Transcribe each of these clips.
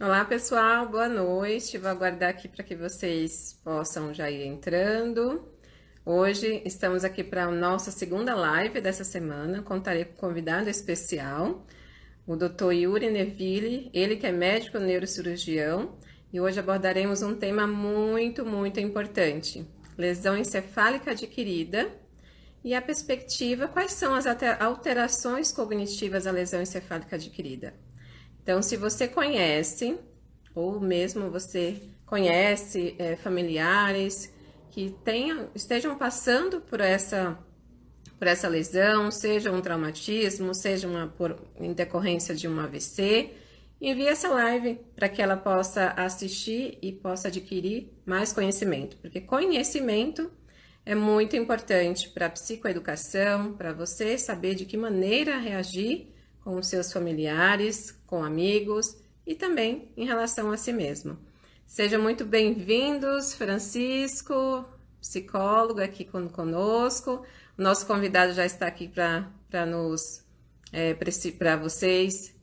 Olá, pessoal, boa noite. Vou aguardar aqui para que vocês possam já ir entrando. Hoje estamos aqui para a nossa segunda live dessa semana. Contarei com um convidado especial, o Dr. Yuri Neville, ele que é médico neurocirurgião, e hoje abordaremos um tema muito importante: lesão encefálica adquirida e a perspectiva, quais são as alterações cognitivas da lesão encefálica adquirida. Então, se você conhece, ou mesmo você conhece familiares que estejam passando por essa lesão, seja um traumatismo, seja em decorrência de um AVC, envie essa live para que ela possa assistir e possa adquirir mais conhecimento, porque conhecimento é muito importante para a psicoeducação, para você saber de que maneira reagir com os seus familiares, com amigos e também em relação a si mesmo. Sejam muito bem-vindos, Francisco, psicólogo aqui conosco. O nosso convidado já está aqui para nos para vocês.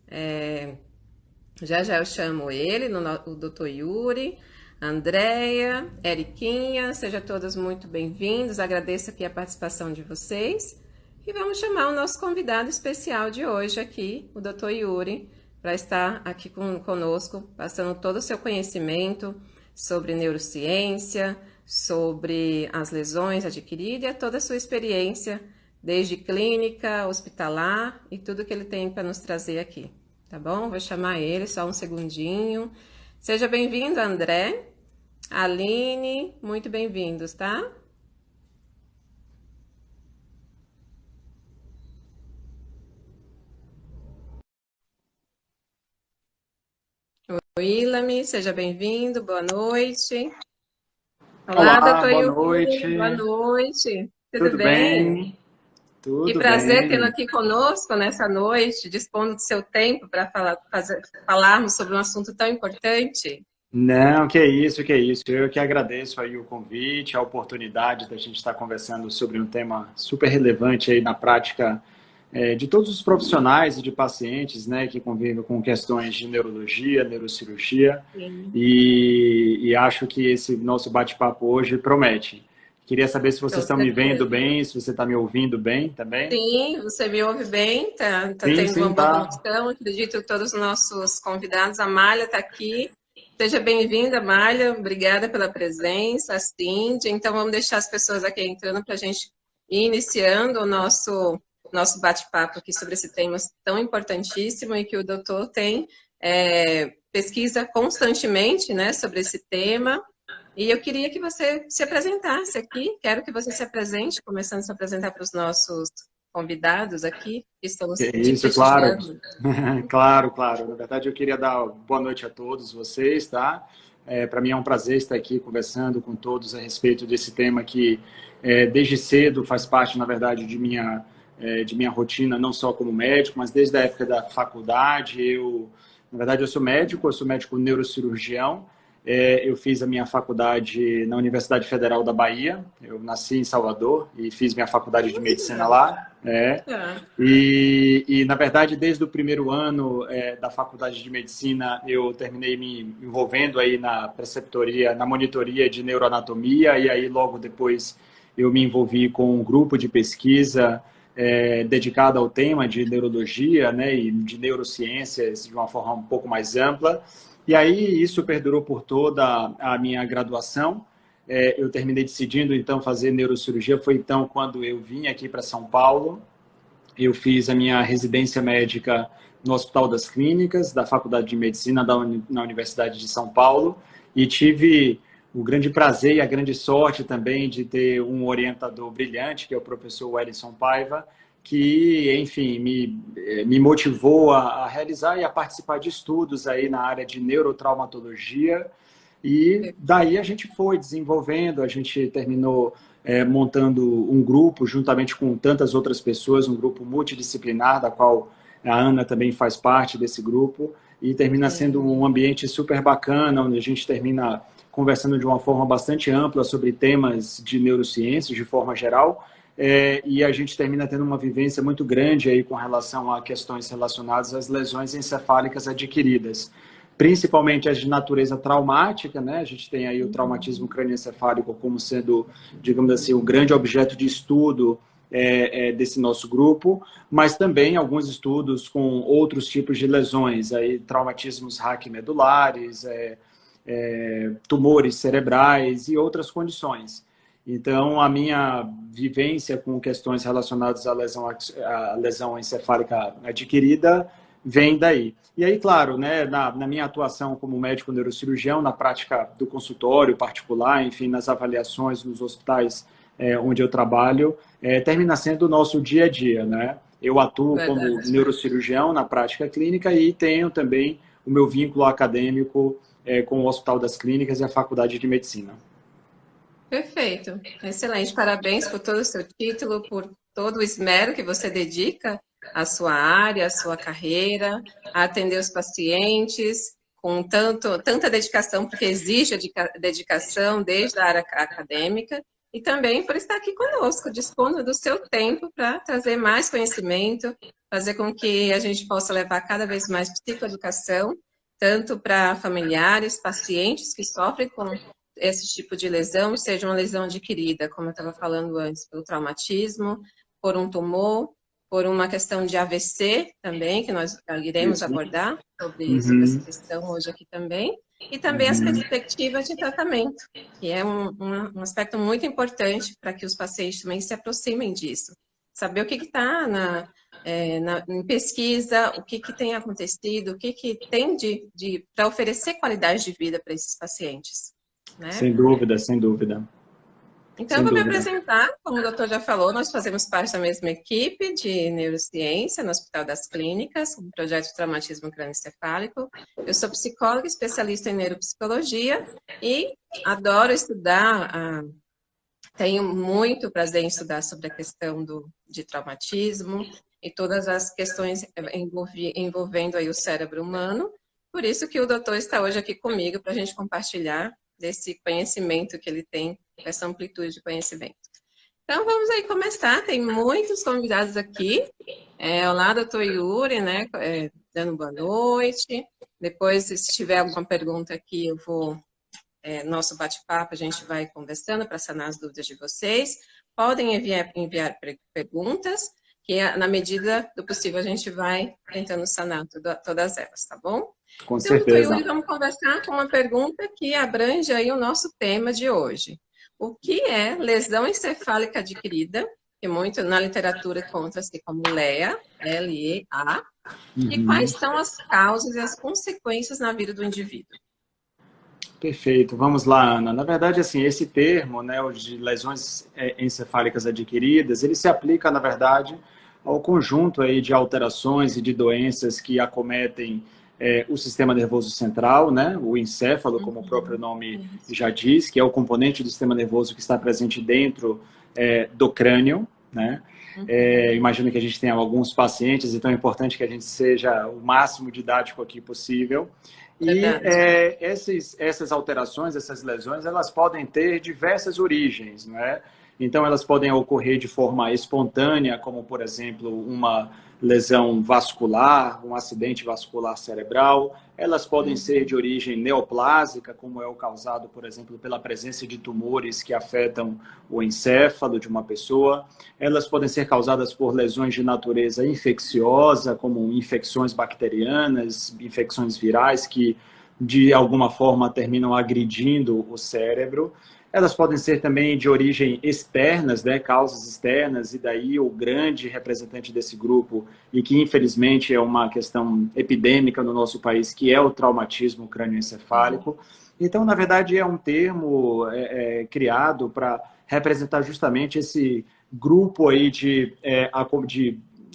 Já eu chamo ele, o Dr. Yuri, Andréia, Eriquinha, sejam todos muito bem-vindos. Agradeço aqui a participação de vocês. E vamos chamar o nosso convidado especial de hoje aqui, o Dr. Yuri, para estar aqui conosco, passando todo o seu conhecimento sobre neurociência, sobre as lesões adquiridas e toda a sua experiência, desde clínica, hospitalar e tudo que ele tem para nos trazer aqui. Tá bom? Vou chamar ele, só um segundinho. Seja bem-vindo, André, Aline, muito bem-vindos, tá? Willam, seja bem-vindo, boa noite. Olá, Olá, doutor boa Yuri, boa noite. noite. Tudo Tudo bem? bem? Que Tudo prazer tê-lo bem. aqui conosco nessa noite, dispondo do seu tempo para falarmos sobre um assunto tão importante. Não, que é isso, que é isso. Eu que agradeço aí o convite, a oportunidade da gente estar conversando sobre um tema super relevante aí na prática de todos os profissionais e de pacientes, né, que convivem com questões de neurologia, neurocirurgia, Sim, e acho que esse nosso bate-papo hoje promete. Queria saber se vocês com estão me vendo certeza. bem, se você está me ouvindo bem também. Sim, você me ouve bem, tá Sim, tendo uma sim, boa tá. conexão. Acredito que todos os nossos convidados, a Malha está aqui. Seja bem-vinda, Malha. Obrigada pela presença, a Cindy. Então, vamos deixar as pessoas aqui entrando para a gente ir iniciando o nosso bate-papo aqui sobre esse tema tão importantíssimo e que o doutor tem pesquisa constantemente, né, sobre esse tema. E eu queria que você se apresentasse aqui. Quero que você se apresente, começando a se apresentar para os nossos convidados aqui, que estamos É te isso, claro. prestigiando. Claro, claro. Na verdade, eu queria dar boa noite a todos vocês, tá? Para mim é um prazer estar aqui conversando com todos a respeito desse tema que, desde cedo, faz parte, na verdade, de minha rotina, não só como médico, mas desde a época da faculdade. Na verdade, eu sou médico neurocirurgião. Eu fiz a minha faculdade na Universidade Federal da Bahia. Eu nasci em Salvador e fiz minha faculdade de medicina Olha, lá. tá. Na verdade, desde o primeiro ano da faculdade de medicina, eu terminei me envolvendo aí na preceptoria, na monitoria de neuroanatomia, e aí logo depois eu me envolvi com um grupo de pesquisa dedicado ao tema de neurologia, né, e de neurociências de uma forma um pouco mais ampla. E aí isso perdurou por toda a minha graduação. Eu terminei decidindo então fazer neurocirurgia, foi então quando eu vim aqui para São Paulo. Eu fiz a minha residência médica no Hospital das Clínicas, da Faculdade de Medicina na Universidade de São Paulo, e tive o grande prazer e a grande sorte também de ter um orientador brilhante, que é o professor Wellington Paiva, que, enfim, me motivou a realizar e a participar de estudos aí na área de neurotraumatologia, e daí a gente foi desenvolvendo, a gente terminou montando um grupo juntamente com tantas outras pessoas, um grupo multidisciplinar, da qual a Ana também faz parte desse grupo, e termina sendo Sim. um ambiente super bacana, onde a gente termina conversando de uma forma bastante ampla sobre temas de neurociências, de forma geral, e a gente termina tendo uma vivência muito grande aí com relação a questões relacionadas às lesões encefálicas adquiridas. principalmente as de natureza traumática, né? A gente tem aí o traumatismo crânioencefálico como sendo, digamos assim, o grande objeto de estudo desse nosso grupo, mas também alguns estudos com outros tipos de lesões, aí traumatismos raquimedulares, tumores cerebrais e outras condições. Então, a minha vivência com questões relacionadas à lesão encefálica adquirida vem daí. E aí, claro, né, na minha atuação como médico neurocirurgião, na prática do consultório particular, enfim, nas avaliações nos hospitais onde eu trabalho, termina sendo o nosso dia a dia, né? Eu atuo como Verdade. neurocirurgião na prática clínica e tenho também o meu vínculo acadêmico com o Hospital das Clínicas e a Faculdade de Medicina. Perfeito, excelente. Parabéns por todo o seu título, por todo o esmero que você dedica à sua área, à sua carreira, a atender os pacientes com tanta dedicação, porque exige a dedicação desde a área acadêmica, e também por estar aqui conosco, dispondo do seu tempo para trazer mais conhecimento, fazer com que a gente possa levar cada vez mais psicoeducação, tanto para familiares, pacientes que sofrem com esse tipo de lesão, seja uma lesão adquirida, como eu estava falando antes, pelo traumatismo, por um tumor, por uma questão de AVC também, que nós iremos Isso. abordar sobre essa questão hoje aqui também, e também as perspectivas de tratamento, que é um aspecto muito importante para que os pacientes também se aproximem disso. Saber o que está em pesquisa, o que tem acontecido, o que tem para oferecer qualidade de vida para esses pacientes. Né? Sem dúvida, sem dúvida. Então, eu vou me apresentar, como o doutor já falou, nós fazemos parte da mesma equipe de neurociência no Hospital das Clínicas, um projeto de traumatismo crânioencefálico. Eu sou psicóloga, especialista em neuropsicologia e adoro estudar, tenho muito prazer em estudar sobre a questão de traumatismo e todas as questões envolvendo aí o cérebro humano. Por isso que o doutor está hoje aqui comigo para a gente compartilhar desse conhecimento que ele tem, essa amplitude de conhecimento. Então, vamos aí começar. Tem muitos convidados aqui. Olá, doutor Yuri, né? Dando boa noite. Depois, se tiver alguma pergunta aqui, eu vou... nosso bate-papo, a gente vai conversando para sanar as dúvidas de vocês. Podem enviar perguntas, que na medida do possível a gente vai tentando sanar todas elas, tá bom? Com então, certeza. doutor Yuri, vamos conversar com uma pergunta que abrange aí o nosso tema de hoje. O que é lesão encefálica adquirida, que muito na literatura conta-se como LEA, L-E-A, e quais são as causas e as consequências na vida do indivíduo? Perfeito. Vamos lá, Ana. Na verdade, assim, esse termo, né, o de lesões encefálicas adquiridas, ele se aplica, na verdade, ao conjunto aí de alterações e de doenças que acometem o sistema nervoso central, né, o encéfalo, como o próprio nome já diz, que é o componente do sistema nervoso que está presente dentro do crânio, né? Imagino que a gente tenha alguns pacientes, então é importante que a gente seja o máximo didático aqui possível. E essas alterações, essas lesões, elas podem ter diversas origens, né? Então, elas podem ocorrer de forma espontânea, como, por exemplo, uma lesão vascular, um acidente vascular cerebral. Elas podem ser de origem neoplásica, como é o causado, por exemplo, pela presença de tumores que afetam o encéfalo de uma pessoa. Elas podem ser causadas por lesões de natureza infecciosa, como infecções bacterianas, infecções virais que, de alguma forma, terminam agredindo o cérebro. Elas podem ser também de origem externas, né, causas externas, e daí o grande representante desse grupo, e que infelizmente é uma questão epidêmica no nosso país, que é o traumatismo crânioencefálico. Então, na verdade, é um termo criado para representar justamente esse grupo aí de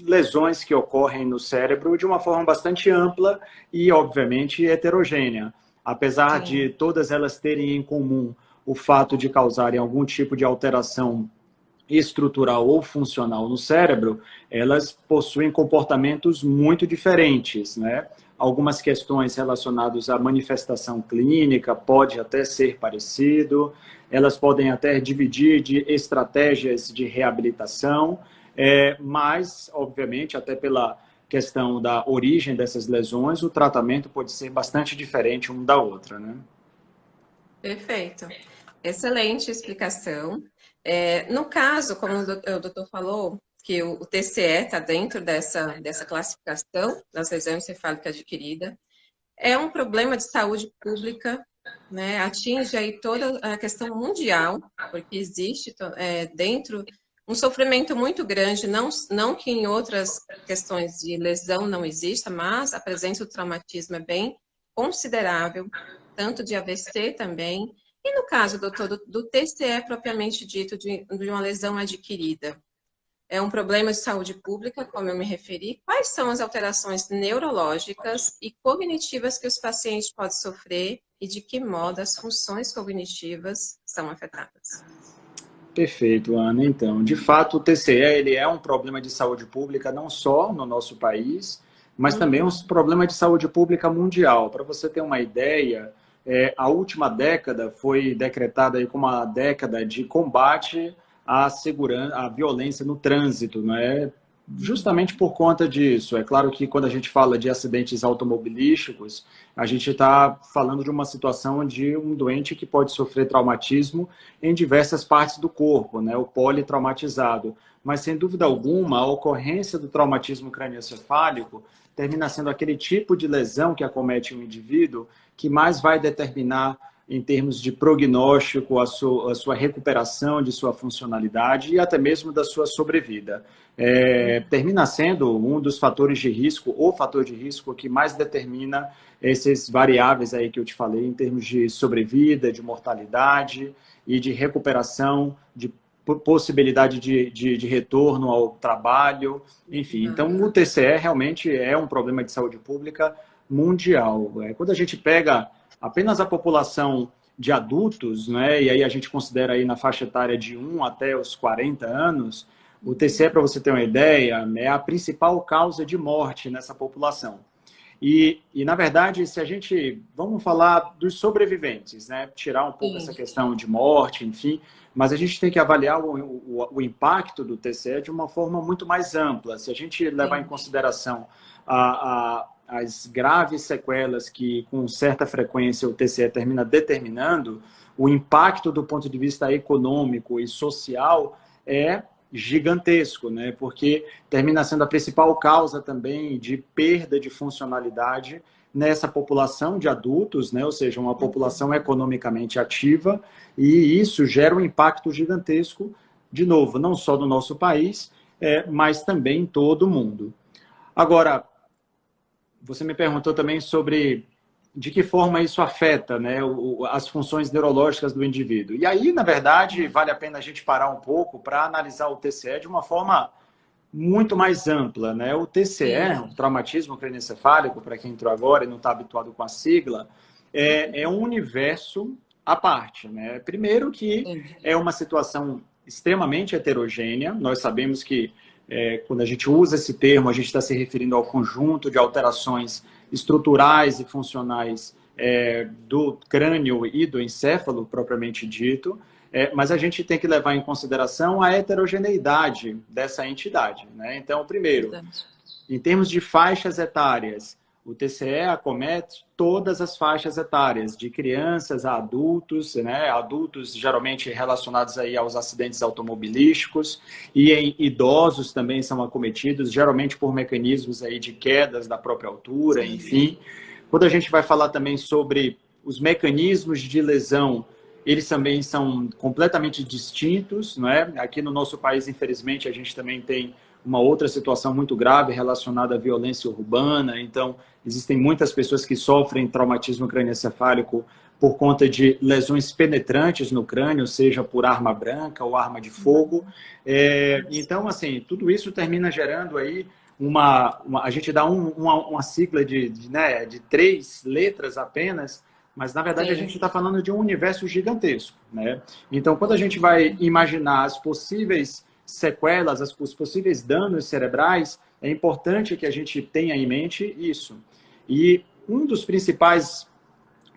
lesões que ocorrem no cérebro de uma forma bastante ampla e, obviamente, heterogênea. Apesar de todas elas terem em comum o fato de causarem algum tipo de alteração estrutural ou funcional no cérebro, elas possuem comportamentos muito diferentes, né? Algumas questões relacionadas à manifestação clínica pode até ser parecido, elas podem até dividir de estratégias de reabilitação, mas, obviamente, até pela questão da origem dessas lesões, o tratamento pode ser bastante diferente uma da outra, né? Perfeito. Excelente explicação. No caso, como o doutor falou, que o TCE está dentro dessa classificação das lesões encefálicas adquiridas, é um problema de saúde pública, né? Atinge aí toda a questão mundial, porque existe dentro um sofrimento muito grande, não que em outras questões de lesão não exista, mas a presença do traumatismo é bem considerável, tanto de AVC também. E no caso, doutor, do TCE propriamente dito, de uma lesão adquirida, é um problema de saúde pública, como eu me referi. Quais são as alterações neurológicas e cognitivas que os pacientes podem sofrer e de que modo as funções cognitivas são afetadas? Perfeito, Ana. Então, de fato, o TCE ele é um problema de saúde pública não só no nosso país, mas também um problema de saúde pública mundial. Para você ter uma ideia, a última década foi decretada aí como uma década de combate à segurança, à violência no trânsito, né? Justamente por conta disso. É claro que quando a gente fala de acidentes automobilísticos, a gente está falando de uma situação de um doente que pode sofrer traumatismo em diversas partes do corpo, né? O politraumatizado. Mas, sem dúvida alguma, a ocorrência do traumatismo crânioencefálico termina sendo aquele tipo de lesão que acomete um indivíduo que mais vai determinar, em termos de prognóstico, a sua recuperação de sua funcionalidade e até mesmo da sua sobrevida. Termina sendo um dos fatores de risco, ou fator de risco que mais determina esses variáveis aí que eu te falei, em termos de sobrevida, de mortalidade e de recuperação, de possibilidade de retorno ao trabalho, enfim. Então, o TCE realmente é um problema de saúde pública mundial. Quando a gente pega apenas a população de adultos, né, e aí a gente considera aí na faixa etária de 1 até os 40 anos, o TCE, para você ter uma ideia, é a principal causa de morte nessa população. E na verdade, se a gente... Vamos falar dos sobreviventes, né? Tirar um pouco essa questão de morte, enfim, mas a gente tem que avaliar o impacto do TCE de uma forma muito mais ampla. Se a gente levar em consideração as graves sequelas que, com certa frequência, o TCE termina determinando, o impacto do ponto de vista econômico e social é gigantesco, né? Porque termina sendo a principal causa também de perda de funcionalidade nessa população de adultos, né? Ou seja, uma população economicamente ativa, e isso gera um impacto gigantesco, de novo, não só no nosso país, mas também em todo o mundo. Agora, você me perguntou também sobre de que forma isso afeta, né, as funções neurológicas do indivíduo. E aí, na verdade, vale a pena a gente parar um pouco para analisar o TCE de uma forma muito mais ampla, né? O TCE, o traumatismo crânioencefálico, para quem entrou agora e não está habituado com a sigla, é um universo à parte, né? Primeiro que é uma situação extremamente heterogênea. Nós sabemos que quando a gente usa esse termo, a gente está se referindo ao conjunto de alterações estruturais e funcionais do crânio e do encéfalo, propriamente dito, mas a gente tem que levar em consideração a heterogeneidade dessa entidade, né? Então, primeiro, em termos de faixas etárias, o TCE acomete todas as faixas etárias, de crianças a adultos, né? Adultos geralmente relacionados aí aos acidentes automobilísticos, e em idosos também são acometidos, geralmente por mecanismos aí de quedas da própria altura, enfim. Quando a gente vai falar também sobre os mecanismos de lesão, eles também são completamente distintos, não é? Aqui no nosso país, infelizmente, a gente também tem uma outra situação muito grave relacionada à violência urbana. Então, existem muitas pessoas que sofrem traumatismo crânioencefálico por conta de lesões penetrantes no crânio, seja por arma branca ou arma de fogo. Então, assim, tudo isso termina gerando aí a gente dá uma sigla de 3 letras apenas, mas, na verdade, a gente está falando de um universo gigantesco, né? Então, quando a gente vai imaginar as possíveis sequelas, os possíveis danos cerebrais, é importante que a gente tenha em mente isso. E um dos principais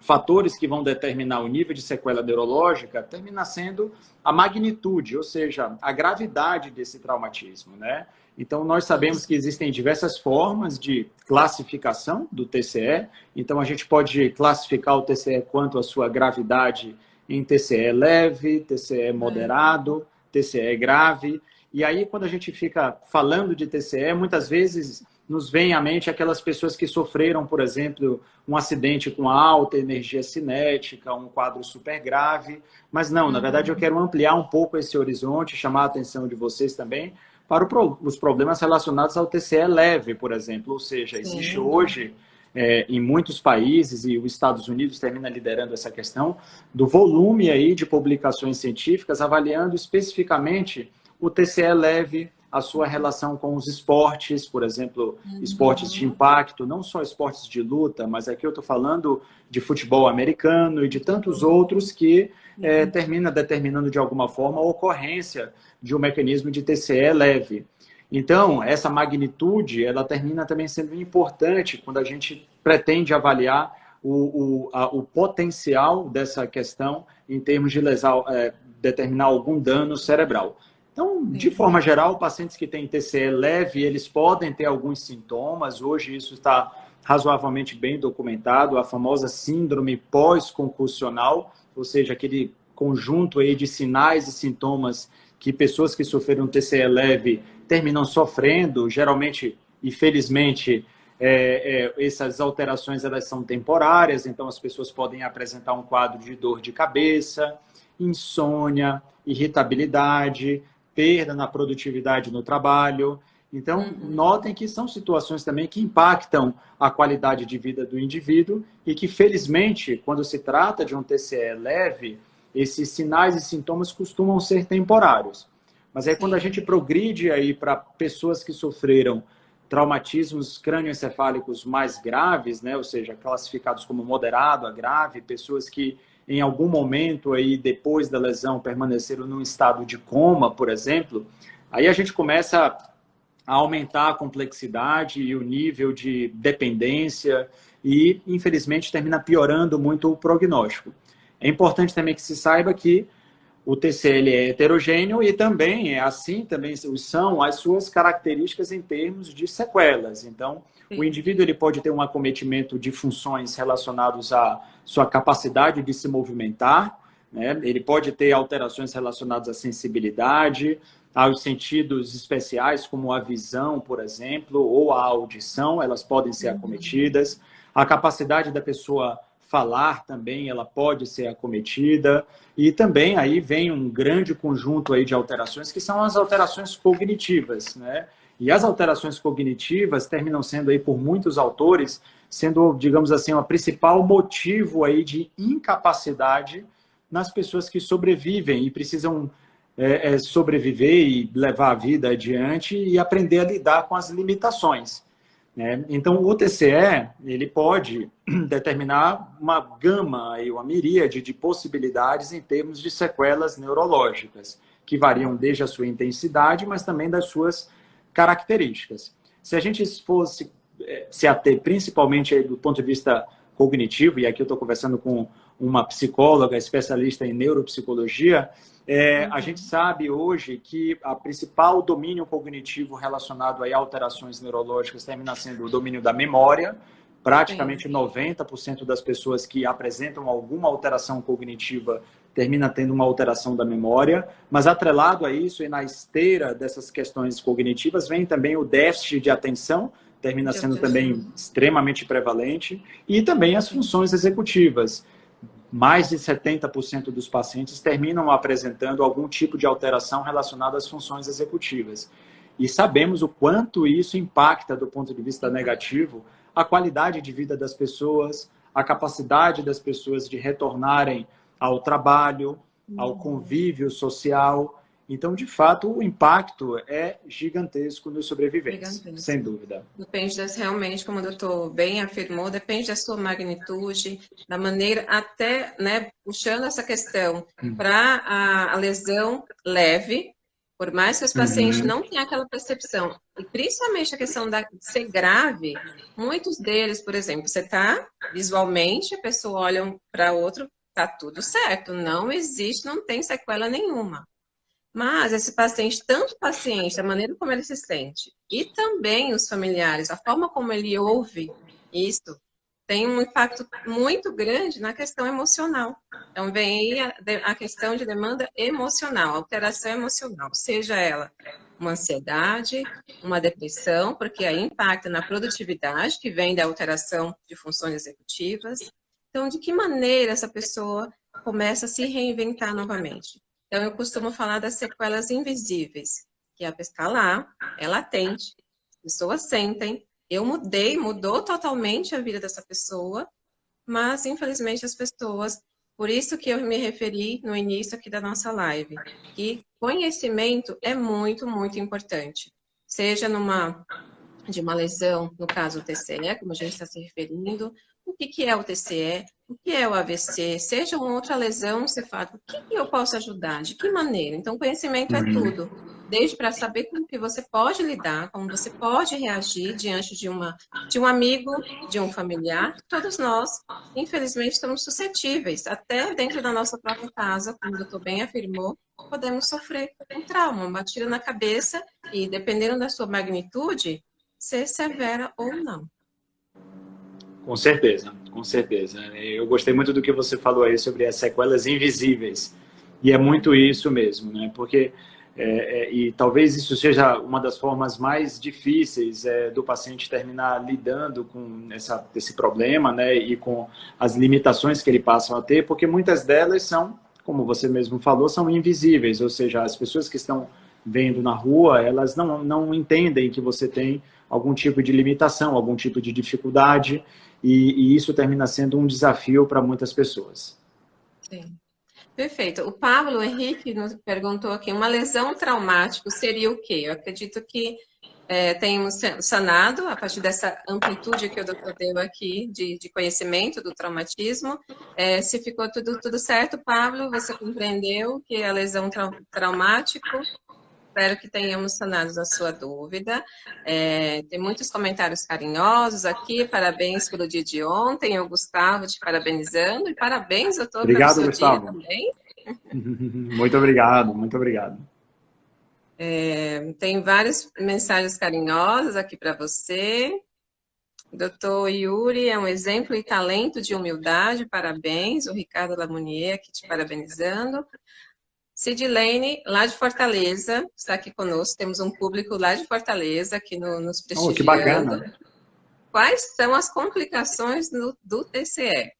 fatores que vão determinar o nível de sequela neurológica termina sendo a magnitude, ou seja, a gravidade desse traumatismo, né? Então, nós sabemos que existem diversas formas de classificação do TCE. Então, a gente pode classificar o TCE quanto à sua gravidade em TCE leve, TCE moderado, TCE grave. E aí, quando a gente fica falando de TCE, muitas vezes nos vem à mente aquelas pessoas que sofreram, por exemplo, um acidente com alta energia cinética, um quadro super grave. Mas não, na verdade, eu quero ampliar um pouco esse horizonte, chamar a atenção de vocês também para os problemas relacionados ao TCE leve, por exemplo. Ou seja, existe hoje, em muitos países, e os Estados Unidos termina liderando essa questão, do volume aí de publicações científicas avaliando especificamente o TCE leve, a sua relação com os esportes, por exemplo, esportes de impacto, não só esportes de luta, mas aqui eu estou falando de futebol americano e de tantos outros que termina determinando de alguma forma a ocorrência de um mecanismo de TCE leve. Então, essa magnitude, ela termina também sendo importante quando a gente pretende avaliar o potencial dessa questão em termos de determinar algum dano cerebral. Então, de forma geral, pacientes que têm TCE leve, eles podem ter alguns sintomas. Hoje isso está razoavelmente bem documentado, a famosa síndrome pós-concussional, ou seja, aquele conjunto aí de sinais e sintomas que pessoas que sofreram TCE leve terminam sofrendo, geralmente, e felizmente, essas alterações elas são temporárias, então as pessoas podem apresentar um quadro de dor de cabeça, insônia, irritabilidade, perda na produtividade no trabalho. Então, notem que são situações também que impactam a qualidade de vida do indivíduo e que, felizmente, quando se trata de um TCE leve, esses sinais e sintomas costumam ser temporários. Mas aí, quando a gente progride aí para pessoas que sofreram traumatismos crânioencefálicos mais graves, né, ou seja, classificados como moderado a grave, pessoas que em algum momento aí depois da lesão permaneceram num estado de coma, por exemplo, aí a gente começa a aumentar a complexidade e o nível de dependência e, infelizmente, termina piorando muito o prognóstico. É importante também que se saiba que o TCL é heterogêneo e também também são as suas características em termos de sequelas. Então, o indivíduo ele pode ter um acometimento de funções relacionadas à sua capacidade de se movimentar, né? Ele pode ter alterações relacionadas à sensibilidade, aos sentidos especiais, como a visão, por exemplo, ou a audição, elas podem ser acometidas. A capacidade da pessoa falar também, ela pode ser acometida. E também aí vem um grande conjunto aí de alterações, que são as alterações cognitivas, né? E as alterações cognitivas terminam sendo aí, por muitos autores, sendo, digamos assim, o principal motivo aí de incapacidade nas pessoas que sobrevivem e precisam sobreviver e levar a vida adiante e aprender a lidar com as limitações, né? Então, o TCE, ele pode determinar uma gama, aí, uma miríade de possibilidades em termos de sequelas neurológicas, que variam desde a sua intensidade, mas também das suas características. Se a gente fosse se ater principalmente aí do ponto de vista cognitivo, e aqui eu estou conversando com uma psicóloga especialista em neuropsicologia, a gente sabe hoje que a principal domínio cognitivo relacionado a alterações neurológicas termina sendo o domínio da memória. Praticamente 90% das pessoas que apresentam alguma alteração cognitiva termina tendo uma alteração da memória, mas atrelado a isso e na esteira dessas questões cognitivas vem também o déficit de atenção, termina sendo também extremamente prevalente, e também as funções executivas. Mais de 70% dos pacientes terminam apresentando algum tipo de alteração relacionada às funções executivas. E sabemos o quanto isso impacta, do ponto de vista negativo, a qualidade de vida das pessoas, a capacidade das pessoas de retornarem ao trabalho, ao convívio social. Então, de fato, o impacto é gigantesco nos sobreviventes, sem dúvida. Depende realmente, como o doutor bem afirmou, depende da sua magnitude, da maneira, até, né, puxando essa questão para a lesão leve, por mais que os pacientes não tenham aquela percepção, e principalmente a questão de ser grave, muitos deles, por exemplo, você está visualmente, a pessoa olha um para outro, está tudo certo, não existe, não tem sequela nenhuma. Mas esse paciente, tanto o paciente, a maneira como ele se sente, e também os familiares, a forma como ele ouve isso, tem um impacto muito grande na questão emocional. Então, vem aí a questão de demanda emocional, alteração emocional, seja ela uma ansiedade, uma depressão, porque aí impacta na produtividade, que vem da alteração de funções executivas. Então, de que maneira essa pessoa começa a se reinventar novamente? Então, eu costumo falar das sequelas invisíveis, que a pessoa está lá, é latente, as pessoas sentem, eu mudei, mudou totalmente a vida dessa pessoa, mas infelizmente as pessoas, por isso que eu me referi no início aqui da nossa live, que conhecimento é muito, muito importante. Seja de uma lesão, no caso o TCE, como a gente está se referindo, o que é o TCE, o que é o AVC, seja uma outra lesão, você fala, o que eu posso ajudar, de que maneira? Então, conhecimento é tudo, desde para saber como que você pode lidar, como você pode reagir diante de um amigo, de um familiar, todos nós, infelizmente, estamos suscetíveis, até dentro da nossa própria casa, como o doutor bem afirmou, podemos sofrer um trauma, uma batida na cabeça, e dependendo da sua magnitude, ser severa ou não. Com certeza, com certeza. Eu gostei muito do que você falou aí sobre as sequelas invisíveis. E é muito isso mesmo, né? Porque, e talvez isso seja uma das formas mais difíceis do paciente terminar lidando com esse problema, né? E com as limitações que ele passa a ter, porque muitas delas são, como você mesmo falou, são invisíveis. Ou seja, as pessoas que estão vendo na rua, elas não entendem que você tem algum tipo de limitação, algum tipo de dificuldade, e isso termina sendo um desafio para muitas pessoas. Sim. Perfeito. O Pablo Henrique nos perguntou aqui, uma lesão traumática seria o quê? Eu acredito que tenhamos sanado, a partir dessa amplitude que o doutor deu aqui de conhecimento do traumatismo. Se ficou tudo certo, Pablo, você compreendeu que a lesão traumática. Espero que tenhamos sanado a sua dúvida. Tem muitos comentários carinhosos aqui. Parabéns pelo dia de ontem. O Gustavo te parabenizando. E parabéns, doutor, pelo Obrigado, seu dia Gustavo. também. Muito obrigado, muito obrigado. Tem várias mensagens carinhosas aqui para você. Doutor Yuri é um exemplo e talento de humildade. Parabéns. O Ricardo Lamounier aqui te parabenizando. Sidilene, lá de Fortaleza, está aqui conosco. Temos um público lá de Fortaleza aqui nos prestigiando. Que bacana. Quais são as complicações do TCE?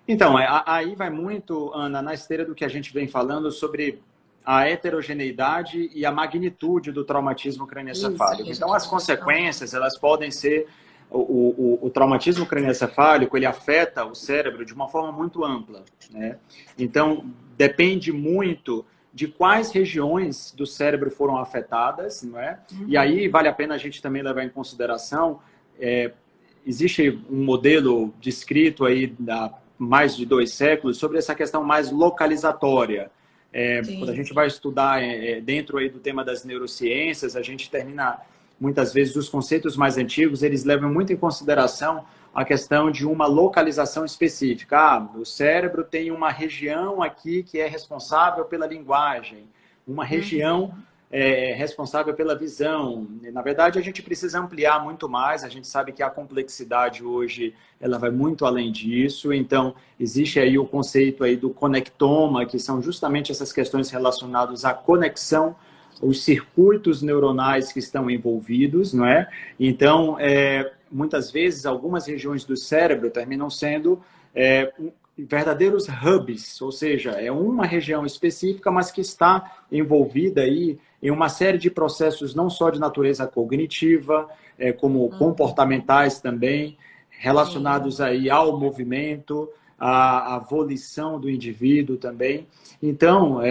Então, aí vai muito, Ana, na esteira do que a gente vem falando sobre a heterogeneidade e a magnitude do traumatismo crânioencefálico. Então, as consequências, elas podem ser... O traumatismo crânioencefálico, ele afeta o cérebro de uma forma muito ampla, né? Então, depende muito de quais regiões do cérebro foram afetadas, não é? E aí vale a pena a gente também levar em consideração, existe um modelo descrito aí há mais de 2 séculos sobre essa questão mais localizatória. Quando a gente vai estudar dentro aí do tema das neurociências, a gente termina... Muitas vezes, os conceitos mais antigos, eles levam muito em consideração a questão de uma localização específica. O cérebro tem uma região aqui que é responsável pela linguagem, uma região responsável pela visão. Na verdade, a gente precisa ampliar muito mais. A gente sabe que a complexidade hoje, ela vai muito além disso. Então, existe aí o conceito aí do conectoma, que são justamente essas questões relacionadas à conexão, os circuitos neuronais que estão envolvidos, não é? Então, muitas vezes, algumas regiões do cérebro terminam sendo verdadeiros hubs, ou seja, é uma região específica, mas que está envolvida aí em uma série de processos não só de natureza cognitiva, como comportamentais também, relacionados aí ao movimento, à volição do indivíduo também. Então,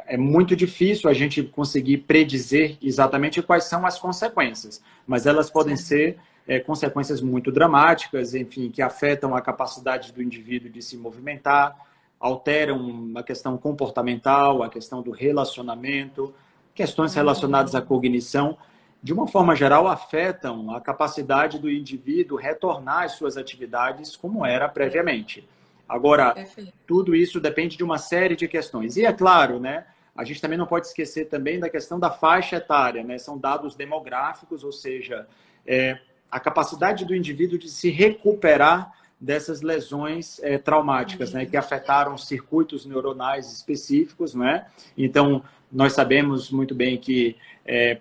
é muito difícil a gente conseguir predizer exatamente quais são as consequências, mas elas podem ser consequências muito dramáticas, enfim, que afetam a capacidade do indivíduo de se movimentar, alteram a questão comportamental, a questão do relacionamento, questões relacionadas à cognição, de uma forma geral, afetam a capacidade do indivíduo retornar às suas atividades como era previamente. Agora, Perfeito. tudo isso depende de uma série de questões. E é claro, né? A gente também não pode esquecer também da questão da faixa etária, né? São dados demográficos, ou seja, a capacidade do indivíduo de se recuperar dessas lesões traumáticas, né? Que afetaram circuitos neuronais específicos, né? Então, nós sabemos muito bem que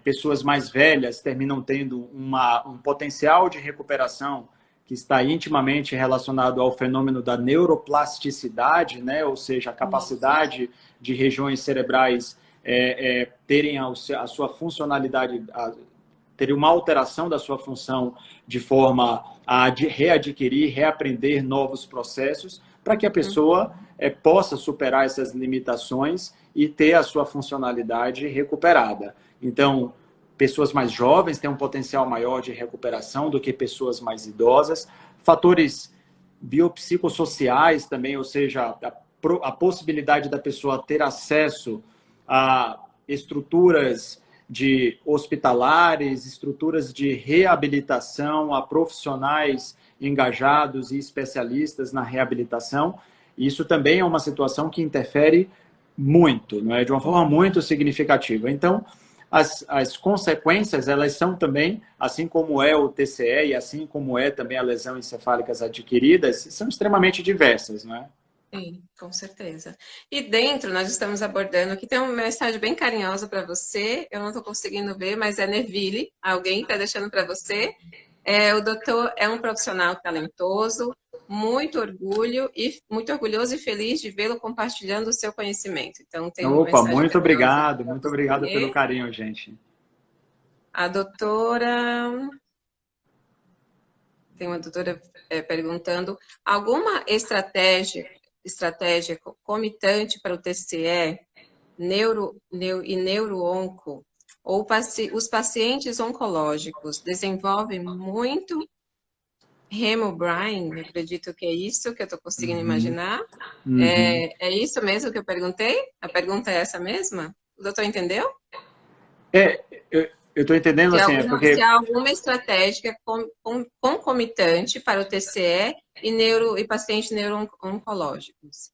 pessoas mais velhas terminam tendo um potencial de recuperação que está intimamente relacionado ao fenômeno da neuroplasticidade, né? Ou seja, a capacidade de regiões cerebrais terem a sua funcionalidade, terem uma alteração da sua função de forma a readquirir, reaprender novos processos, para que a pessoa possa superar essas limitações e ter a sua funcionalidade recuperada. Então, pessoas mais jovens têm um potencial maior de recuperação do que pessoas mais idosas. Fatores biopsicossociais também, ou seja, a possibilidade da pessoa ter acesso a estruturas de hospitalares, estruturas de reabilitação, a profissionais engajados e especialistas na reabilitação. Isso também é uma situação que interfere muito, não é? De uma forma muito significativa. Então, as consequências, elas são também, assim como é o TCE e assim como é também a lesão encefálicas adquiridas, são extremamente diversas, não é? Sim, com certeza. E dentro, nós estamos abordando, aqui tem uma mensagem bem carinhosa para você, eu não estou conseguindo ver, mas é Neville, alguém está deixando para você. O doutor é um profissional talentoso, muito orgulhoso e feliz de vê-lo compartilhando o seu conhecimento. Então, tem uma Opa, mensagem carinhosa aqui para muito obrigado pelo você. carinho, gente. A doutora, tem uma doutora perguntando, alguma estratégia comitante para o TCE, e neuroonco, ou os pacientes oncológicos desenvolvem muito Hemobrain, eu acredito que é isso que eu estou conseguindo Uhum, imaginar. uhum. É isso mesmo que eu perguntei? A pergunta é essa mesma? O doutor entendeu? É, eu estou entendendo assim, é Se porque há alguma estratégia concomitante para o TCE e pacientes neuro-oncológicos.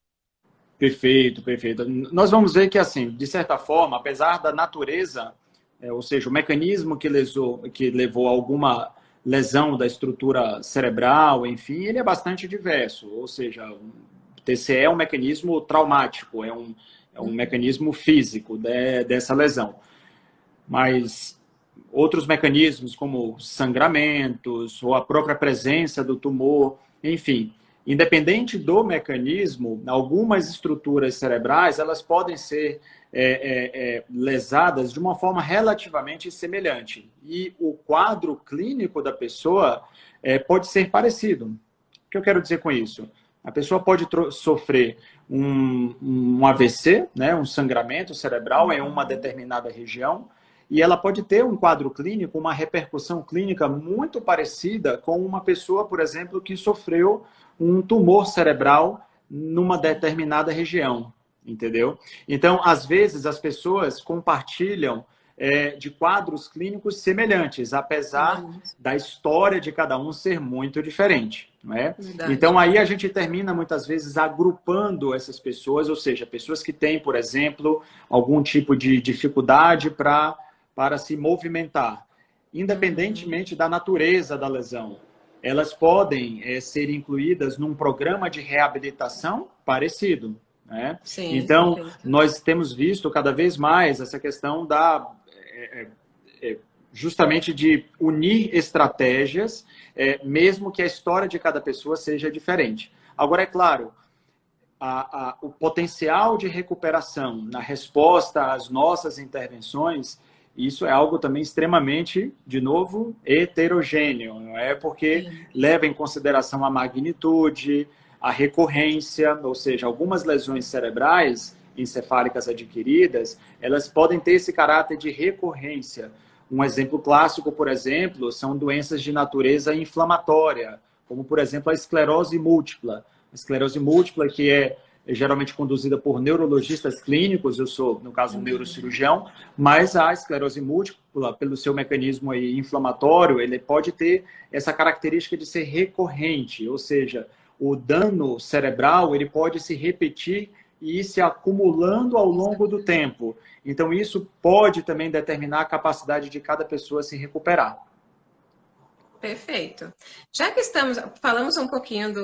perfeito, perfeito. Nós vamos ver que, assim, de certa forma, apesar da natureza, ou seja, o mecanismo que levou a alguma lesão da estrutura cerebral, enfim, ele é bastante diverso. Ou seja, o TCE é um mecanismo traumático, é um mecanismo físico dessa lesão. Mas outros mecanismos, como sangramentos ou a própria presença do tumor, enfim, independente do mecanismo, algumas estruturas cerebrais elas podem ser lesadas de uma forma relativamente semelhante. E o quadro clínico da pessoa pode ser parecido. O que eu quero dizer com isso? A pessoa pode sofrer um AVC, né, um sangramento cerebral em uma determinada região, e ela pode ter um quadro clínico, uma repercussão clínica muito parecida com uma pessoa, por exemplo, que sofreu um tumor cerebral numa determinada região, entendeu? Então, às vezes, as pessoas compartilham de quadros clínicos semelhantes, apesar da história de cada um ser muito diferente, não é? Verdade. Então, aí a gente termina, muitas vezes, agrupando essas pessoas, ou seja, pessoas que têm, por exemplo, algum tipo de dificuldade para se movimentar, independentemente da natureza da lesão. Elas podem ser incluídas num programa de reabilitação parecido. Né? Sim, Então, perfeito. nós temos visto cada vez mais essa questão justamente de unir estratégias, mesmo que a história de cada pessoa seja diferente. Agora, é claro, o potencial de recuperação na resposta às nossas intervenções, isso é algo também extremamente, de novo, heterogêneo, não é? Porque Sim. leva em consideração a magnitude, a recorrência, ou seja, algumas lesões cerebrais encefálicas adquiridas, elas podem ter esse caráter de recorrência. Um exemplo clássico, por exemplo, são doenças de natureza inflamatória, como, por exemplo, a esclerose múltipla. A esclerose múltipla, que é geralmente conduzida por neurologistas clínicos, eu sou, no caso, um neurocirurgião, mas a esclerose múltipla, pelo seu mecanismo aí inflamatório, ele pode ter essa característica de ser recorrente, ou seja, o dano cerebral ele pode se repetir e ir se acumulando ao longo do tempo. Então, isso pode também determinar a capacidade de cada pessoa se recuperar. Perfeito. Já que falamos um pouquinho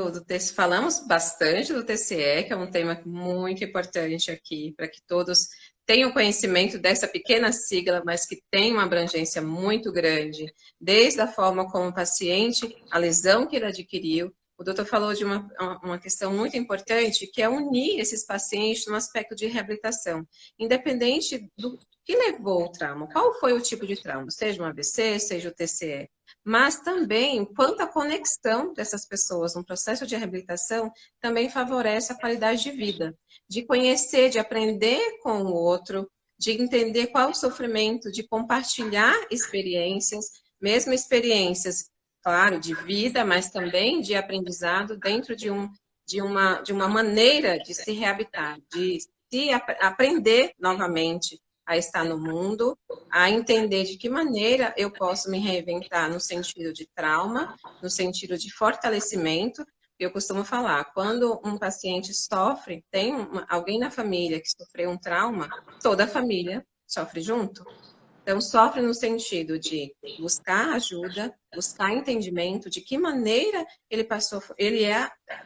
falamos bastante do TCE, que é um tema muito importante aqui, para que todos tenham conhecimento dessa pequena sigla, mas que tem uma abrangência muito grande, desde a forma como o paciente, a lesão que ele adquiriu. O doutor falou de uma questão muito importante, que é unir esses pacientes no aspecto de reabilitação, independente do que levou o trauma, qual foi o tipo de trauma, seja um AVC, seja o TCE. Mas também, quanto à conexão dessas pessoas no processo de reabilitação, também favorece a qualidade de vida, de conhecer, de aprender com o outro, de entender qual é o sofrimento, de compartilhar experiências, mesmo experiências, claro, de vida, mas também de aprendizado dentro de uma maneira de se reabilitar, de se aprender novamente a estar no mundo, a entender de que maneira eu posso me reinventar no sentido de trauma, no sentido de fortalecimento. Eu costumo falar, quando um paciente sofre, tem alguém na família que sofreu um trauma, toda a família sofre junto. Então, sofre no sentido de buscar ajuda, buscar entendimento de que maneira ele está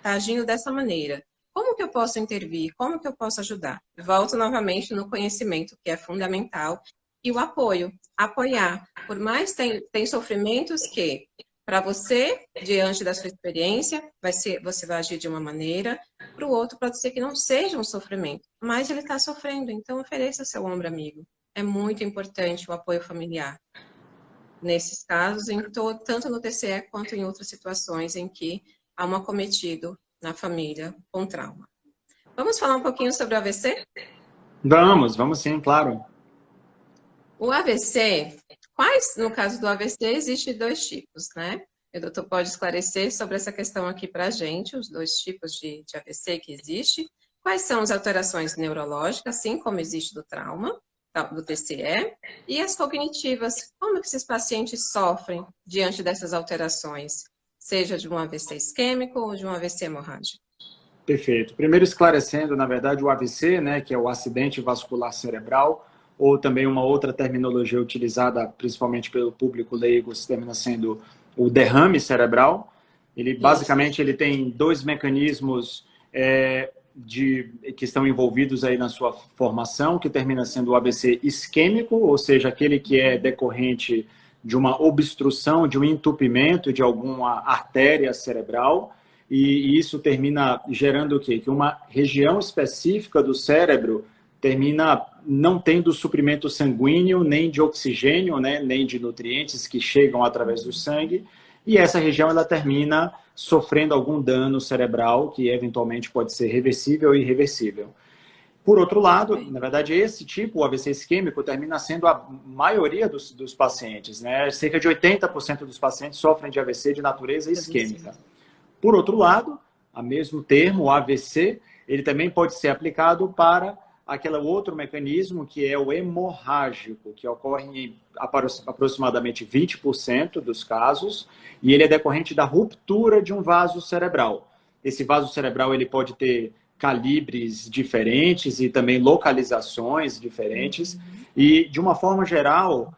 agindo dessa maneira. Como que eu posso intervir? Como que eu posso ajudar? Volto novamente no conhecimento, que é fundamental, e o apoio. Apoiar. Por mais tem sofrimentos que, para você, diante da sua experiência, você vai agir de uma maneira, para o outro pode ser que não seja um sofrimento, mas ele está sofrendo, então ofereça seu ombro amigo. É muito importante o apoio familiar. Nesses casos, tanto no TCE quanto em outras situações em que há um acometido na família com trauma. Vamos falar um pouquinho sobre o AVC? Vamos sim, claro. O AVC, no caso do AVC, existem dois tipos, né? O doutor pode esclarecer sobre essa questão aqui para a gente, os dois tipos de AVC que existe, quais são as alterações neurológicas, assim como existe do trauma, do TCE, e as cognitivas, como que esses pacientes sofrem diante dessas alterações, seja de um AVC isquêmico ou de um AVC hemorrágico. Perfeito. Primeiro esclarecendo, na verdade, o AVC, né, que é o acidente vascular cerebral, ou também uma outra terminologia utilizada principalmente pelo público leigo, termina sendo o derrame cerebral. Ele basicamente ele tem dois mecanismos que estão envolvidos aí na sua formação, que termina sendo o AVC isquêmico, ou seja, aquele que é decorrente de uma obstrução, de um entupimento de alguma artéria cerebral, e isso termina gerando o quê? Que uma região específica do cérebro termina não tendo suprimento sanguíneo, nem de oxigênio, né, nem de nutrientes que chegam através do sangue, e essa região ela termina sofrendo algum dano cerebral, que eventualmente pode ser reversível ou irreversível. Por outro lado, na verdade, esse tipo, o AVC isquêmico, termina sendo a maioria dos pacientes, né? Cerca de 80% dos pacientes sofrem de AVC de natureza isquêmica. Por outro lado, a mesmo termo, o AVC, ele também pode ser aplicado para aquele outro mecanismo que é o hemorrágico, que ocorre em aproximadamente 20% dos casos, e ele é decorrente da ruptura de um vaso cerebral. Esse vaso cerebral ele pode ter calibres diferentes e também localizações diferentes, e de uma forma geral,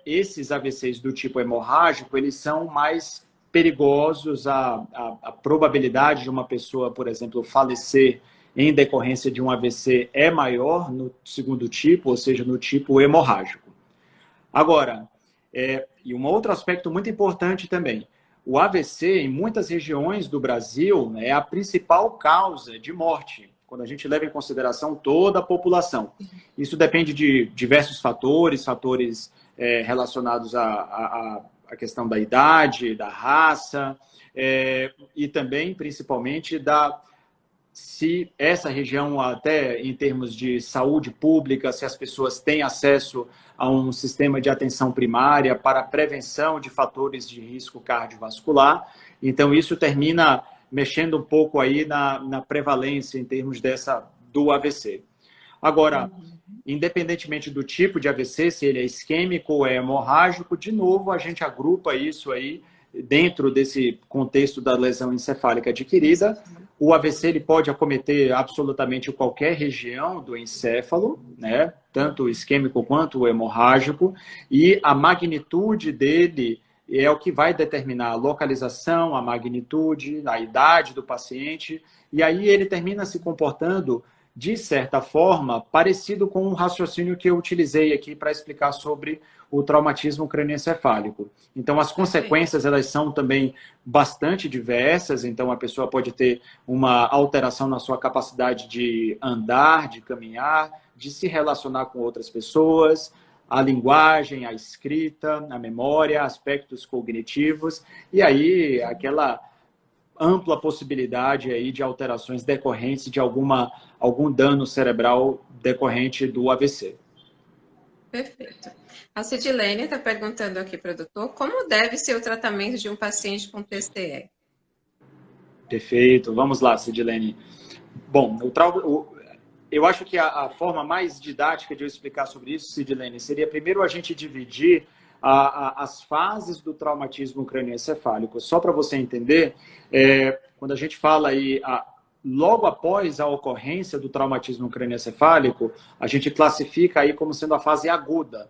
esses AVCs do tipo hemorrágico, eles são mais perigosos, a probabilidade de uma pessoa, por exemplo, falecer em decorrência de um AVC é maior no segundo tipo, ou seja, no tipo hemorrágico. Agora, e um outro aspecto muito importante também, o AVC, em muitas regiões do Brasil, é a principal causa de morte, quando a gente leva em consideração toda a população. Isso depende de diversos fatores relacionados à questão da idade, da raça, e também, principalmente, se essa região, até em termos de saúde pública, se as pessoas têm acesso a um sistema de atenção primária para a prevenção de fatores de risco cardiovascular. Então, isso termina mexendo um pouco aí na prevalência em termos do AVC. Agora, independentemente do tipo de AVC, se ele é isquêmico ou é hemorrágico, de novo, a gente agrupa isso aí dentro desse contexto da lesão encefálica adquirida. O AVC ele pode acometer absolutamente qualquer região do encéfalo, né? Tanto o isquêmico quanto o hemorrágico, e a magnitude dele é o que vai determinar a localização, a magnitude, a idade do paciente, e aí ele termina se comportando, de certa forma, parecido com o raciocínio que eu utilizei aqui para explicar sobre o traumatismo crânioencefálico. Então, as consequências, elas são também bastante diversas, então a pessoa pode ter uma alteração na sua capacidade de andar, de caminhar, de se relacionar com outras pessoas, a linguagem, a escrita, a memória, aspectos cognitivos, e aí aquela ampla possibilidade aí de alterações decorrentes de algum dano cerebral decorrente do AVC. Perfeito. A Cidilene está perguntando aqui para o doutor, como deve ser o tratamento de um paciente com TCE? Perfeito. Vamos lá, Cidilene. Bom, eu acho que a forma mais didática de eu explicar sobre isso, Cidilene, seria primeiro a gente dividir as fases do traumatismo crânioencefálico. Só para você entender, quando a gente fala aí, logo após a ocorrência do traumatismo crânioencefálico, a gente classifica aí como sendo a fase aguda.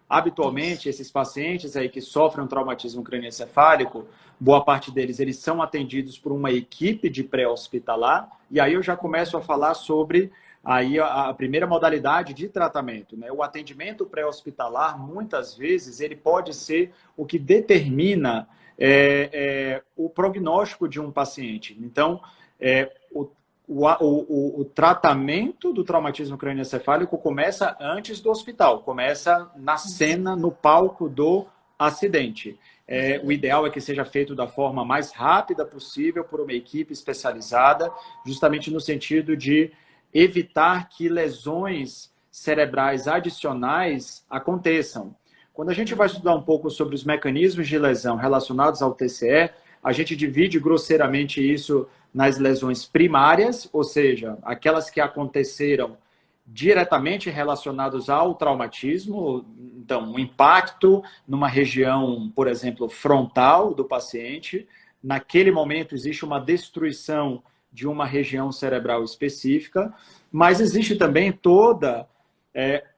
Habitualmente, esses pacientes aí que sofrem um traumatismo crânioencefálico, boa parte deles, eles são atendidos por uma equipe de pré-hospitalar, e aí eu já começo a falar sobre aí a primeira modalidade de tratamento, né? O atendimento pré-hospitalar, muitas vezes, ele pode ser o que determina o prognóstico de um paciente. Então, o tratamento do traumatismo crânioencefálico começa antes do hospital, começa na cena, no palco do acidente. O ideal é que seja feito da forma mais rápida possível por uma equipe especializada, justamente no sentido de evitar que lesões cerebrais adicionais aconteçam. Quando a gente vai estudar um pouco sobre os mecanismos de lesão relacionados ao TCE, a gente divide grosseiramente isso nas lesões primárias, ou seja, aquelas que aconteceram diretamente relacionadas ao traumatismo, então, um impacto numa região, por exemplo, frontal do paciente. Naquele momento existe uma destruição de uma região cerebral específica, mas existe também toda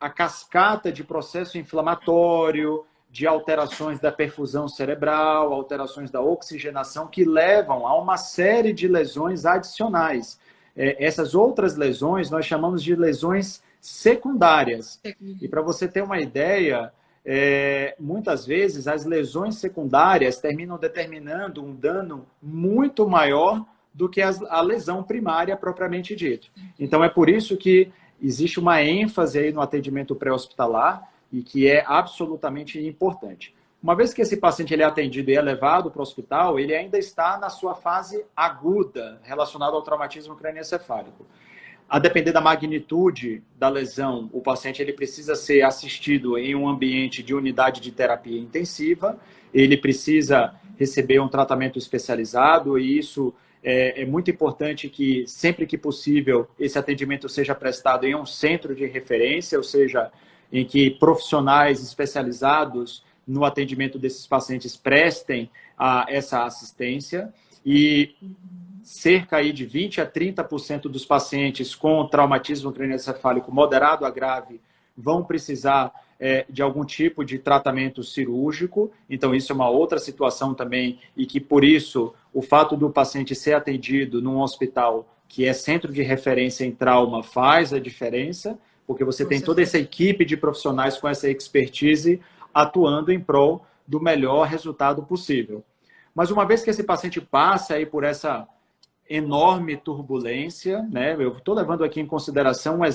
a cascata de processo inflamatório, de alterações da perfusão cerebral, alterações da oxigenação, que levam a uma série de lesões adicionais. Essas outras lesões nós chamamos de lesões secundárias. E para você ter uma ideia, muitas vezes as lesões secundárias terminam determinando um dano muito maior do que a lesão primária propriamente dita. Então, é por isso que existe uma ênfase aí no atendimento pré-hospitalar e que é absolutamente importante. Uma vez que esse paciente ele é atendido e é levado para o hospital, ele ainda está na sua fase aguda relacionada ao traumatismo crânioencefálico. A depender da magnitude da lesão, o paciente ele precisa ser assistido em um ambiente de unidade de terapia intensiva, ele precisa receber um tratamento especializado e isso é muito importante que, sempre que possível, esse atendimento seja prestado em um centro de referência, ou seja, em que profissionais especializados no atendimento desses pacientes prestem essa assistência. E cerca aí de 20% a 30% dos pacientes com traumatismo crânioencefálico moderado a grave vão precisar de algum tipo de tratamento cirúrgico. Então, isso é uma outra situação também, e que, por isso, o fato do paciente ser atendido num hospital que é centro de referência em trauma faz a diferença, porque você tem toda essa equipe de profissionais com essa expertise atuando em prol do melhor resultado possível. Mas uma vez que esse paciente passa aí por essa enorme turbulência, né? Eu estou levando aqui em consideração